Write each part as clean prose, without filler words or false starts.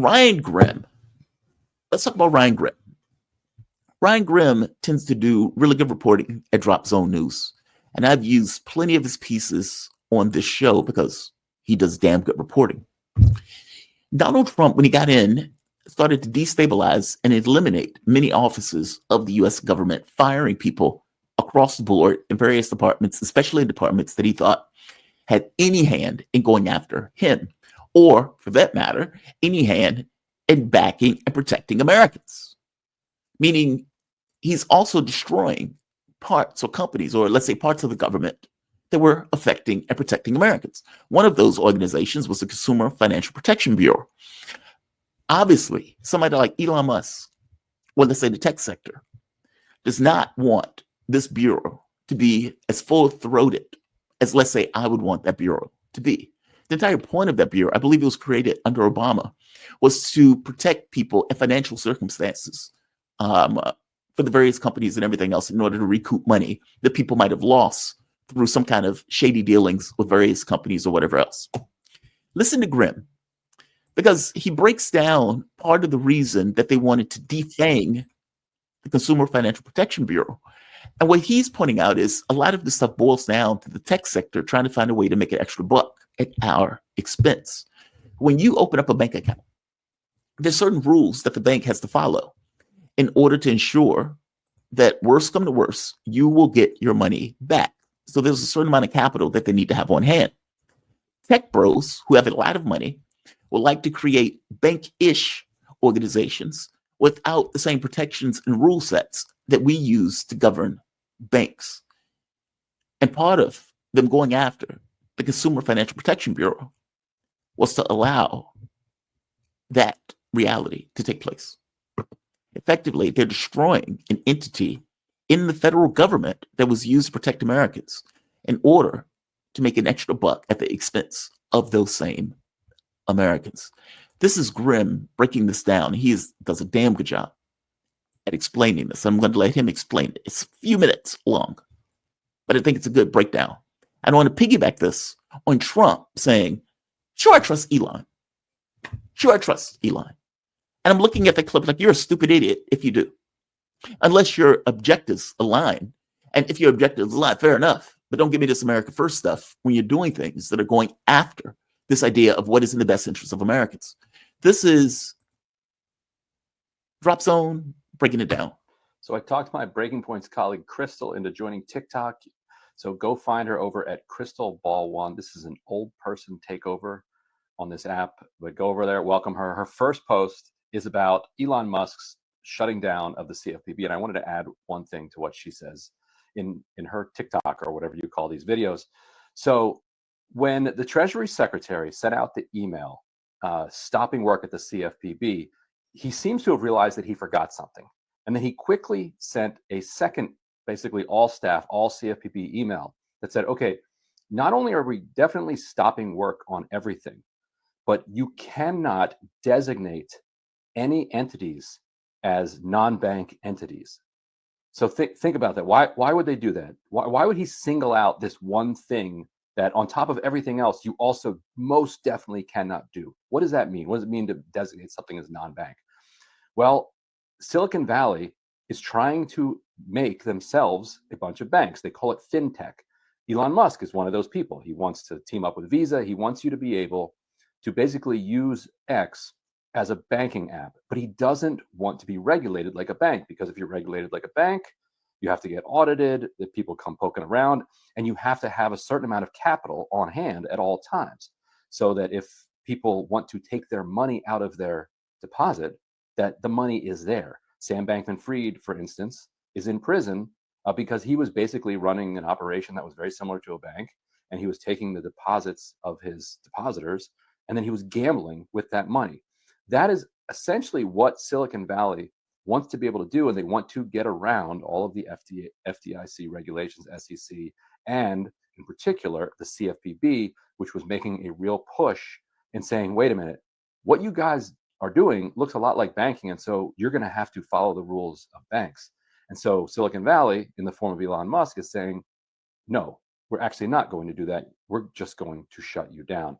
Ryan Grimm. Let's talk about Ryan Grimm. Ryan Grimm tends to do really good reporting at Drop Zone News. And I've used plenty of his pieces on this show because he does damn good reporting. Donald Trump, when he got in, started to destabilize and eliminate many offices of the US government, firing people across the board in various departments, especially in departments that he thought had any hand in going after him, or for that matter, any hand in backing and protecting Americans. Meaning he's also destroying parts or companies, or let's say parts of the government that were affecting and protecting Americans. One of those organizations was the Consumer Financial Protection Bureau. Obviously, somebody like Elon Musk, or let's say the tech sector, does not want this bureau to be as full-throated as, let's say, I would want that bureau to be. The entire point of that bureau, I believe it was created under Obama, was to protect people in financial circumstances for the various companies and everything else in order to recoup money that people might have lost through some kind of shady dealings with various companies or whatever else. Listen to Grimm, because he breaks down part of the reason that they wanted to defang the Consumer Financial Protection Bureau. And what he's pointing out is a lot of this stuff boils down to the tech sector trying to find a way to make an extra buck at our expense. When you open up a bank account, there's certain rules that the bank has to follow in order to ensure that worst come to worst, you will get your money back. So there's a certain amount of capital that they need to have on hand. Tech bros who have a lot of money would like to create bank-ish organizations without the same protections and rule sets that we use to govern banks. And part of them going after the Consumer Financial Protection Bureau was to allow that reality to take place. Effectively, they're destroying an entity in the federal government that was used to protect Americans in order to make an extra buck at the expense of those same Americans. This is Grimm breaking this down. He does a damn good job at explaining this. I'm going to let him explain it. It's a few minutes long, but I think it's a good breakdown. I don't want to piggyback this on Trump saying, sure, I trust Elon. Sure, I trust Elon. And I'm looking at the clip like, you're a stupid idiot if you do. Unless your objectives align. And if your objectives align, fair enough. But don't give me this America First stuff when you're doing things that are going after this idea of what is in the best interest of Americans. This is Drop Zone breaking it down. So I talked my Breaking Points colleague Crystal into joining TikTok. So go find her over at Crystal Ball One. This is an old person takeover on this app, but go over there, welcome her. Her first post is about Elon Musk's shutting down of the CFPB. And I wanted to add one thing to what she says in her TikTok or whatever you call these videos. So when the Treasury Secretary sent out the email stopping work at the CFPB, he seems to have realized that he forgot something. And then he quickly sent a second, basically all staff, all CFPB email that said, okay, not only are we definitely stopping work on everything, but you cannot designate any entities as non-bank entities. So think about that. Why would they do that? Why would he single out this one thing that on top of everything else, you also most definitely cannot do? What does that mean? What does it mean to designate something as non-bank? Well, Silicon Valley is trying to make themselves a bunch of banks. They call it Fintech. Elon Musk is one of those people. He wants to team up with Visa. He wants you to be able to basically use X as a banking app, but he doesn't want to be regulated like a bank, because if you're regulated like a bank, you have to get audited, that people come poking around, and you have to have a certain amount of capital on hand at all times, so that if people want to take their money out of their deposit, that the money is there. Sam Bankman-Fried, for instance, is in prison because he was basically running an operation that was very similar to a bank, and he was taking the deposits of his depositors, and then he was gambling with that money. That is essentially what Silicon Valley wants to be able to do, and they want to get around all of the FDIC regulations, SEC, and in particular, the CFPB, which was making a real push in saying, wait a minute, what you guys are doing looks a lot like banking, and so you're going to have to follow the rules of banks. And so Silicon Valley, in the form of Elon Musk, is saying, no, we're actually not going to do that. We're just going to shut you down.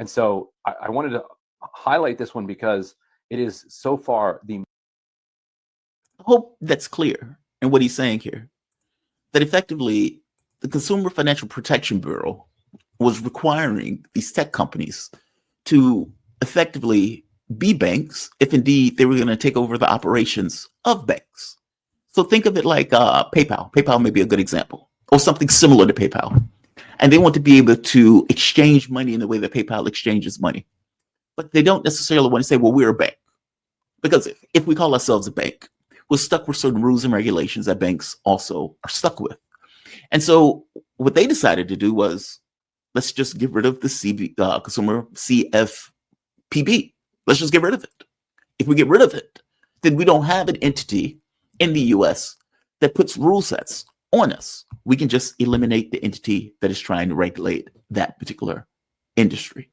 And so I wanted to highlight this one because It is so far the. I hope that's clear in what he's saying here. That effectively, the Consumer Financial Protection Bureau was requiring these tech companies to effectively be banks if indeed they were going to take over the operations of banks. So think of it like PayPal. PayPal may be a good example, or something similar to PayPal. And they want to be able to exchange money in the way that PayPal exchanges money. But they don't necessarily want to say, well, we're a bank. Because if we call ourselves a bank, we're stuck with certain rules and regulations that banks also are stuck with. And so what they decided to do was, let's just get rid of the Consumer CFPB. Let's just get rid of it. If we get rid of it, then we don't have an entity in the US that puts rule sets on us. We can just eliminate the entity that is trying to regulate that particular industry.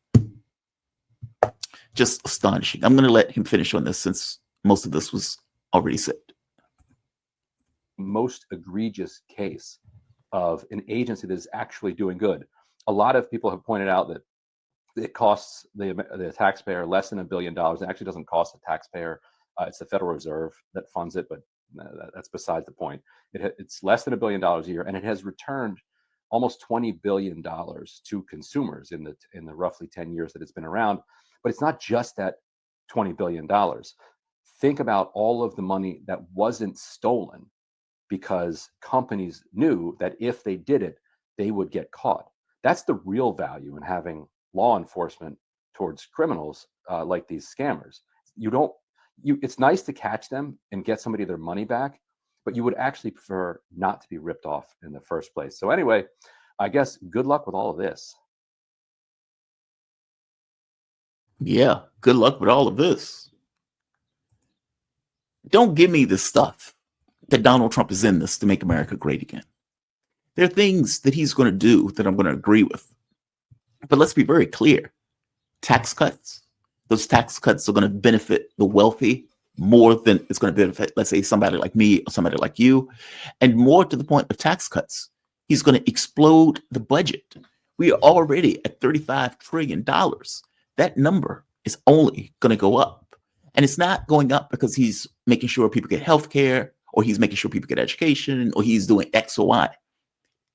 Just astonishing. I'm going to let him finish on this since most of this was already said. Most egregious case of an agency that is actually doing good. A lot of people have pointed out that it costs the taxpayer less than $1 billion. It actually doesn't cost the taxpayer. It's the Federal Reserve that funds it, but that's besides the point. It's less than $1 billion a year, and it has returned almost $20 billion to consumers in the roughly 10 years that it's been around. But it's not just that $20 billion. Think about all of the money that wasn't stolen because companies knew that if they did it, they would get caught. That's the real value in having law enforcement towards criminals like these scammers. It's nice to catch them and get somebody their money back, but you would actually prefer not to be ripped off in the first place. So anyway, I guess good luck with all of this. Yeah, good luck with all of this. Don't give me this stuff that Donald Trump is in this to make America great again. There are things that he's going to do that I'm going to agree with. But let's be very clear. Tax cuts, those tax cuts are going to benefit the wealthy more than it's going to benefit, let's say, somebody like me or somebody like you. And more to the point of tax cuts, he's going to explode the budget. We are already at $35 trillion. That number is only going to go up. And it's not going up because he's making sure people get health care, or he's making sure people get education, or he's doing X or Y.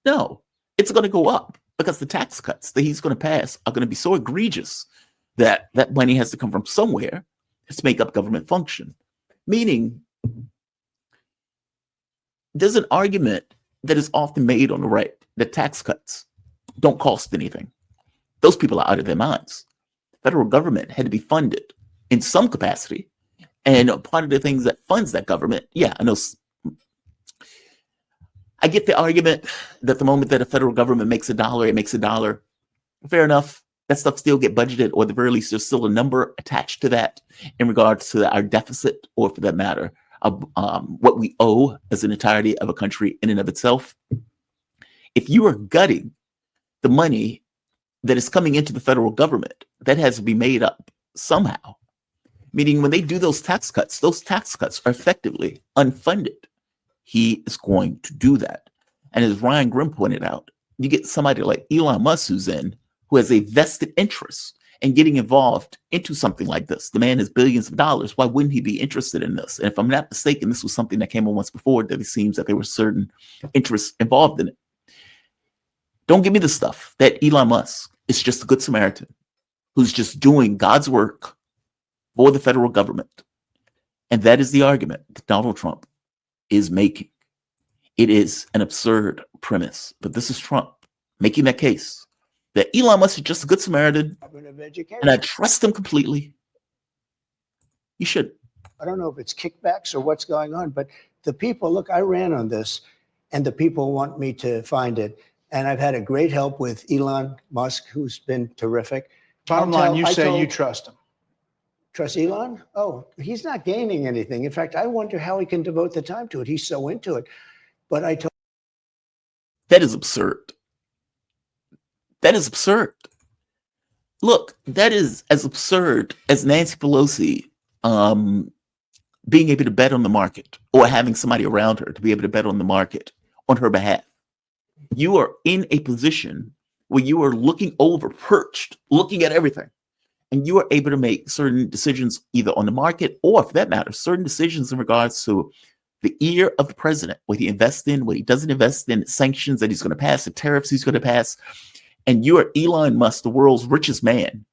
No, it's going to go up because the tax cuts that he's going to pass are going to be so egregious that that money has to come from somewhere to make up government function. Meaning, there's an argument that is often made on the right that tax cuts don't cost anything. Those people are out of their minds. The federal government had to be funded in some capacity. And part of the things that funds that government, yeah, I know. I get the argument that the moment that a federal government makes a dollar, it makes a dollar. Fair enough. That stuff still get budgeted, or at the very least, there's still a number attached to that in regards to our deficit, or for that matter, what we owe as an entirety of a country in and of itself. If you are gutting the money that is coming into the federal government, that has to be made up somehow. Meaning when they do those tax cuts are effectively unfunded. He is going to do that. And as Ryan Grimm pointed out, you get somebody like Elon Musk who has a vested interest in getting involved into something like this. The man has billions of dollars. Why wouldn't he be interested in this? And if I'm not mistaken, this was something that came on once before, that it seems that there were certain interests involved in it. Don't give me the stuff that Elon Musk is just a good Samaritan who's just doing God's work for the federal government. And that is the argument that Donald Trump is making. It is an absurd premise, but this is Trump making that case that Elon Musk is just a good Samaritan, and I trust him completely. You should. I don't know if it's kickbacks or what's going on, but the people, look, I ran on this, and the people want me to find it. And I've had a great help with Elon Musk, who's been terrific. Bottom line, you say you trust him. Trust Elon? Oh, he's not gaining anything. In fact, I wonder how he can devote the time to it. He's so into it. But I told. That is absurd. That is absurd. Look, that is as absurd as Nancy Pelosi being able to bet on the market, or having somebody around her to be able to bet on the market on her behalf. You are in a position where you are looking over, perched, looking at everything. and you are able to make certain decisions either on the market or, for that matter, certain decisions in regards to the ear of the president, what he invests in, what he doesn't invest in, sanctions that he's going to pass, the tariffs he's going to pass, and you are Elon Musk, the world's richest man,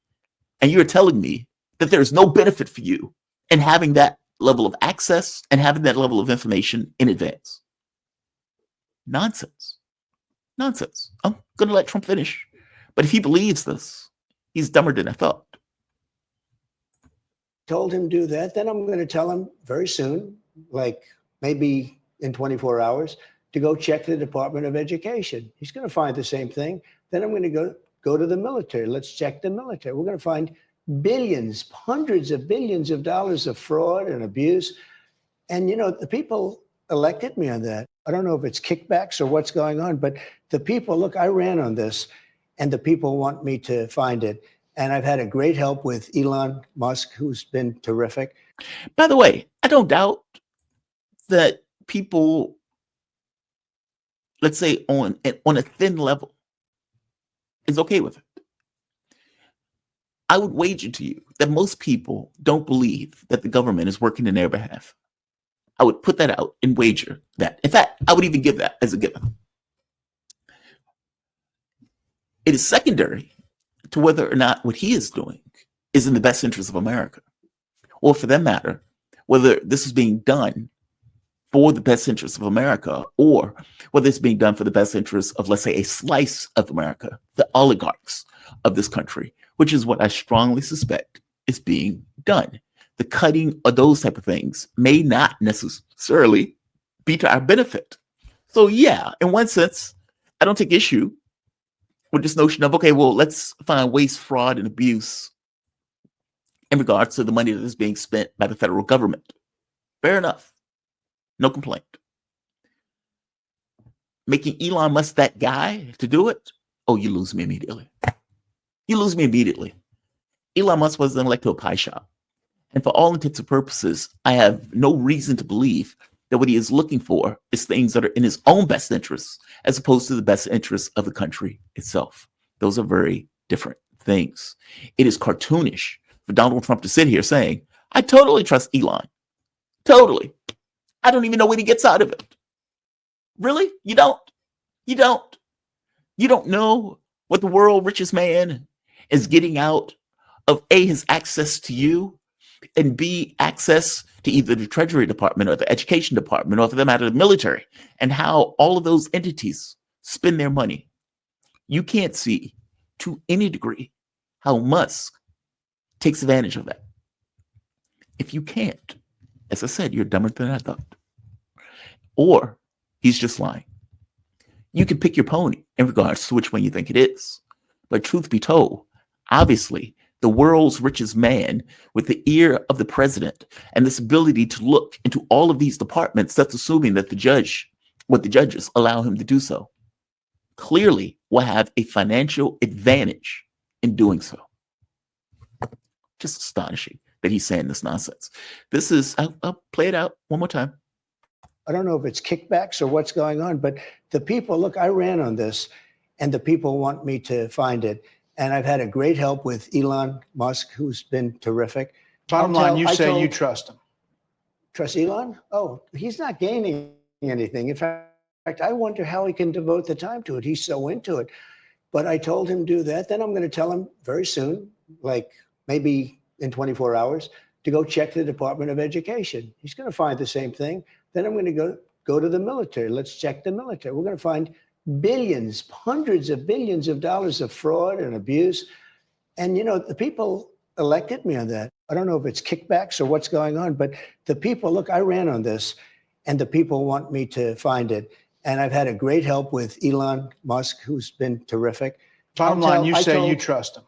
and you're telling me that there's no benefit for you in having that level of access and having that level of information in advance. Nonsense. Nonsense. I'm going to let Trump finish. But if he believes this, he's dumber than I thought. Told him do that. Then I'm going to tell him very soon, like maybe in 24 hours, to go check the Department of Education. He's going to find the same thing. Then I'm going to go to the military. Let's check the military. We're going to find billions, hundreds of billions of dollars of fraud and abuse. And, you know, the people elected me on that. I don't know if it's kickbacks or what's going on, but the people, look, I ran on this, and the people want me to find it. And I've had a great help with Elon Musk, who's been terrific. By the way, I don't doubt that people, let's say on a thin level, is okay with it. I would wager to you that most people don't believe that the government is working in their behalf. I would put that out and wager that. In fact, I would even give that as a given. It is secondary to whether or not what he is doing is in the best interest of America, or for that matter, whether this is being done for the best interest of America, or whether it's being done for the best interest of, let's say, a slice of America, the oligarchs of this country, which is what I strongly suspect is being done. The cutting of those type of things may not necessarily be to our benefit. So yeah, in one sense, I don't take issue with this notion of, okay, well, let's find waste, fraud, and abuse in regards to the money that is being spent by the federal government. Fair enough. No complaint. Making Elon Musk that guy to do it? Oh, you lose me immediately. You lose me immediately. Elon Musk wasn't elected to a pie shop. And for all intents and purposes, I have no reason to believe that what he is looking for is things that are in his own best interests, as opposed to the best interests of the country itself. Those are very different things. It is cartoonish for Donald Trump to sit here saying, I totally trust Elon. Totally. I don't even know what he gets out of it. Really? You don't? You don't? You don't know what the world's richest man is getting out of A, his access to you, and B, access to either the Treasury Department or the Education Department, or for that matter, the military, and how all of those entities spend their money. You can't see to any degree how Musk takes advantage of that. If you can't, as I said, you're dumber than I thought. Or he's just lying. You can pick your pony in regards to which one you think it is. But truth be told, obviously, the world's richest man with the ear of the president and this ability to look into all of these departments, that's assuming that the judges allow him to do so, clearly will have a financial advantage in doing so. Just astonishing that he's saying this nonsense. This is, I'll play it out one more time. I don't know if it's kickbacks or what's going on, but the people, look, I ran on this, and the people want me to find it. And I've had a great help with Elon Musk, who's been terrific. Bottom line, you say you trust him. Trust Elon? Oh, he's not gaining anything. In fact, I wonder how he can devote the time to it. He's so into it. But I told him do that. Then I'm going to tell him very soon, like maybe in 24 hours, to go check the Department of Education. He's going to find the same thing. Then I'm going to go to the military. Let's check the military. We're going to find billions, hundreds of billions of dollars of fraud and abuse. And, you know, the people elected me on that. I don't know if it's kickbacks or what's going on, but the people, look, I ran on this, and the people want me to find it. And I've had a great help with Elon Musk, who's been terrific. Bottom line, you say you trust him.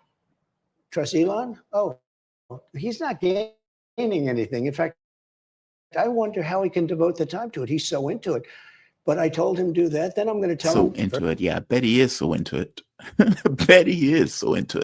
Trust Elon? Oh, he's not gaining anything. In fact, I wonder how he can devote the time to it. He's so into it. But I told him do that. Then I'm going to tell him. So into it. Yeah, I bet he is so into it. I bet he is so into it.